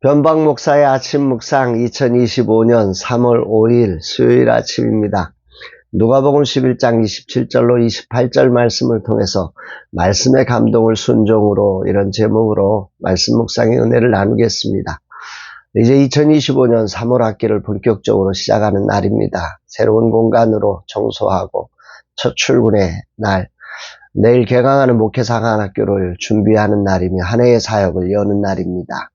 변방 목사의 아침 묵상 2025년 3월 5일 수요일 아침입니다. 누가복음 11장 27절로 28절 말씀을 통해서 말씀의 감동을 순종으로 이런 제목으로 말씀 묵상의 은혜를 나누겠습니다. 이제 2025년 3월 학기를 본격적으로 시작하는 날입니다. 새로운 공간으로 청소하고 첫 출근의 날, 내일 개강하는 목회사관학교를 준비하는 날이며 한 해의 사역을 여는 날입니다.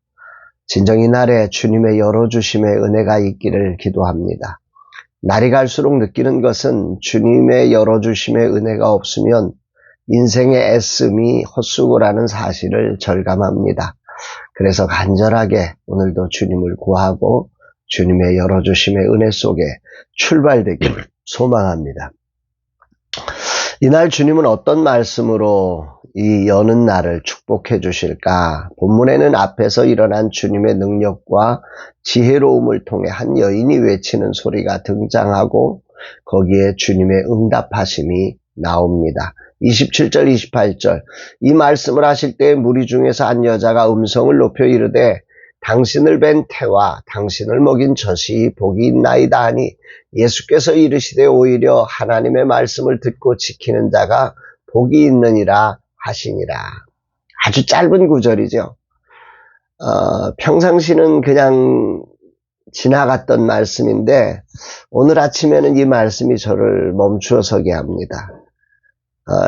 진정 이 날에 주님의 열어주심의 은혜가 있기를 기도합니다. 날이 갈수록 느끼는 것은 주님의 열어주심의 은혜가 없으면 인생의 애씀이 헛수고라는 사실을 절감합니다. 그래서 간절하게 오늘도 주님을 구하고 주님의 열어주심의 은혜 속에 출발되기를 소망합니다. 이날 주님은 어떤 말씀으로 이 여는 날을 축복해 주실까? 본문에는 앞에서 일어난 주님의 능력과 지혜로움을 통해 한 여인이 외치는 소리가 등장하고 거기에 주님의 응답하심이 나옵니다. 27절 28절 이 말씀을 하실 때 무리 중에서 한 여자가 음성을 높여 이르되 당신을 뵌 태와 당신을 먹인 젖이 복이 있나이다 하니 예수께서 이르시되 오히려 하나님의 말씀을 듣고 지키는 자가 복이 있느니라 하시니라. 아주 짧은 구절이죠. 평상시는 그냥 지나갔던 말씀인데 오늘 아침에는 이 말씀이 저를 멈추어 서게 합니다.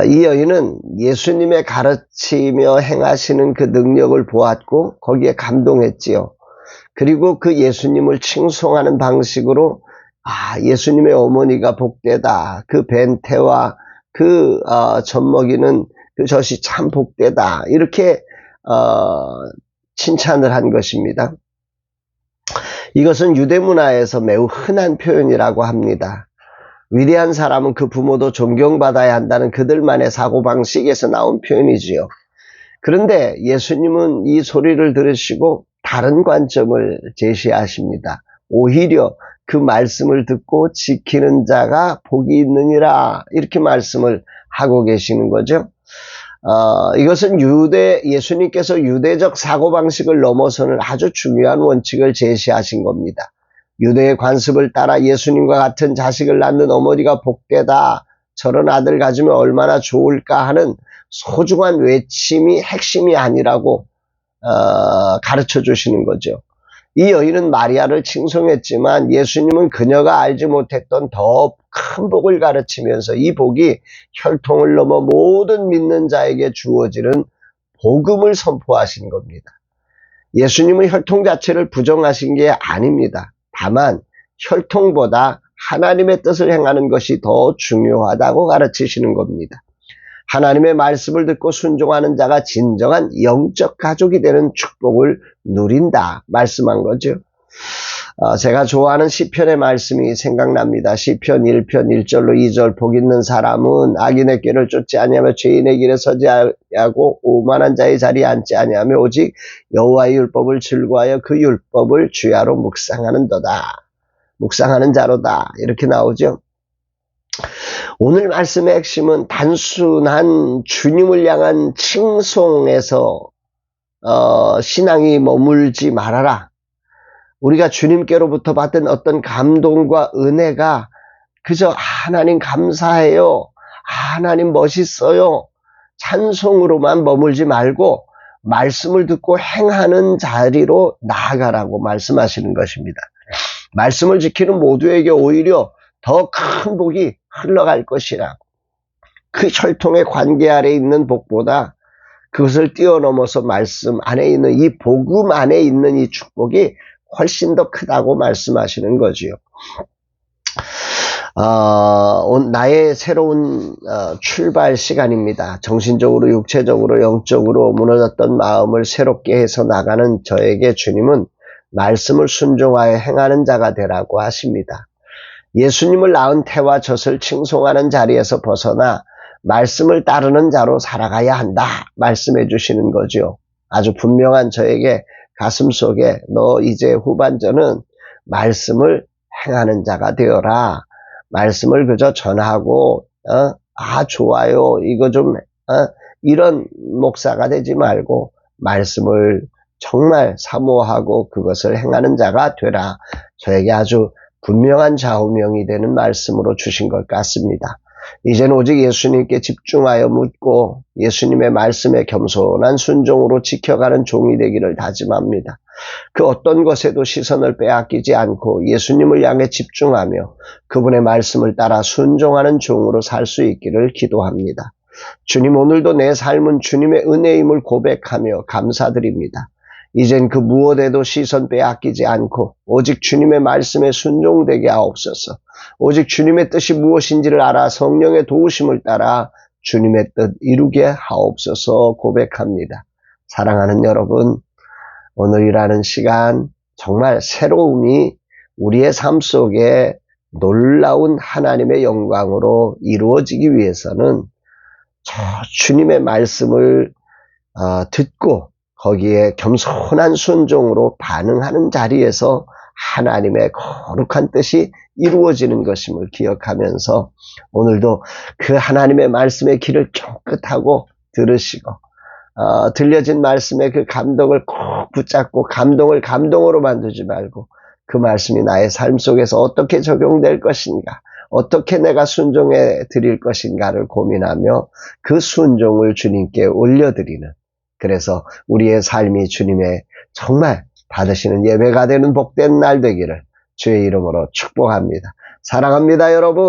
이 여인은 예수님의 가르치며 행하시는 그 능력을 보았고 거기에 감동했지요. 그리고 그 예수님을 칭송하는 방식으로 예수님의 어머니가 복되다. 그 벤태와 그 젖먹이는 그 젖이 참 복되다. 이렇게 칭찬을 한 것입니다. 이것은 유대 문화에서 매우 흔한 표현이라고 합니다. 위대한 사람은 그 부모도 존경받아야 한다는 그들만의 사고방식에서 나온 표현이지요. 그런데 예수님은 이 소리를 들으시고 다른 관점을 제시하십니다. 오히려 그 말씀을 듣고 지키는 자가 복이 있느니라 이렇게 말씀을 하고 계시는 거죠. 이것은 예수님께서 유대적 사고방식을 넘어서는 아주 중요한 원칙을 제시하신 겁니다. 유대의 관습을 따라 예수님과 같은 자식을 낳는 어머니가 복되다. 저런 아들 가지면 얼마나 좋을까 하는 소중한 외침이 핵심이 아니라고 가르쳐 주시는 거죠. 이 여인은 마리아를 칭송했지만 예수님은 그녀가 알지 못했던 더 큰 복을 가르치면서 이 복이 혈통을 넘어 모든 믿는 자에게 주어지는 복음을 선포하신 겁니다. 예수님은 혈통 자체를 부정하신 게 아닙니다. 다만 혈통보다 하나님의 뜻을 행하는 것이 더 중요하다고 가르치시는 겁니다. 하나님의 말씀을 듣고 순종하는 자가 진정한 영적 가족이 되는 축복을 누린다 말씀한 거죠. 제가 좋아하는 시편의 말씀이 생각납니다. 시편 1편 1절로 2절 복 있는 사람은 악인의 꾀를 쫓지 아니하며 죄인의 길에 서지 아니하고 오만한 자의 자리에 앉지 아니하며 오직 여호와의 율법을 즐거워하여 그 율법을 주야로 묵상하는 자로다 이렇게 나오죠. 오늘 말씀의 핵심은 단순한 주님을 향한 칭송에서 신앙이 머물지 말아라. 우리가 주님께로부터 받은 어떤 감동과 은혜가 그저 하나님 감사해요. 하나님 멋있어요. 찬송으로만 머물지 말고 말씀을 듣고 행하는 자리로 나아가라고 말씀하시는 것입니다. 말씀을 지키는 모두에게 오히려 더 큰 복이 흘러갈 것이라. 그 혈통의 관계 아래 있는 복보다 그것을 뛰어넘어서 말씀 안에 있는 이 복음 안에 있는 이 축복이 훨씬 더 크다고 말씀하시는 거지요. 나의 새로운 출발 시간입니다. 정신적으로, 육체적으로, 영적으로 무너졌던 마음을 새롭게 해서 나가는 저에게 주님은 말씀을 순종하여 행하는 자가 되라고 하십니다. 예수님을 낳은 태와 젖을 칭송하는 자리에서 벗어나 말씀을 따르는 자로 살아가야 한다 말씀해 주시는 거죠. 아주 분명한 저에게 가슴속에 너 이제 후반전은 말씀을 행하는 자가 되어라. 말씀을 그저 전하고 좋아요 이거 좀 이런 목사가 되지 말고 말씀을 정말 사모하고 그것을 행하는 자가 되라. 저에게 아주 분명한 좌우명이 되는 말씀으로 주신 것 같습니다. 이제는 오직 예수님께 집중하여 묻고 예수님의 말씀에 겸손한 순종으로 지켜가는 종이 되기를 다짐합니다. 그 어떤 것에도 시선을 빼앗기지 않고 예수님을 향해 집중하며 그분의 말씀을 따라 순종하는 종으로 살 수 있기를 기도합니다. 주님, 오늘도 내 삶은 주님의 은혜임을 고백하며 감사드립니다. 이젠 그 무엇에도 시선 빼앗기지 않고 오직 주님의 말씀에 순종되게 하옵소서. 오직 주님의 뜻이 무엇인지를 알아 성령의 도우심을 따라 주님의 뜻 이루게 하옵소서 고백합니다. 사랑하는 여러분, 오늘이라는 시간 정말 새로움이 우리의 삶 속에 놀라운 하나님의 영광으로 이루어지기 위해서는 주님의 말씀을 듣고 거기에 겸손한 순종으로 반응하는 자리에서 하나님의 거룩한 뜻이 이루어지는 것임을 기억하면서 오늘도 그 하나님의 말씀의 길을 쫑긋하고 들으시고 들려진 말씀의 그 감동을 꼭 붙잡고 감동을 감동으로 만들지 말고 그 말씀이 나의 삶 속에서 어떻게 적용될 것인가, 어떻게 내가 순종해 드릴 것인가를 고민하며 그 순종을 주님께 올려드리는, 그래서 우리의 삶이 주님의 정말 받으시는 예배가 되는 복된 날 되기를 주의 이름으로 축복합니다. 사랑합니다, 여러분.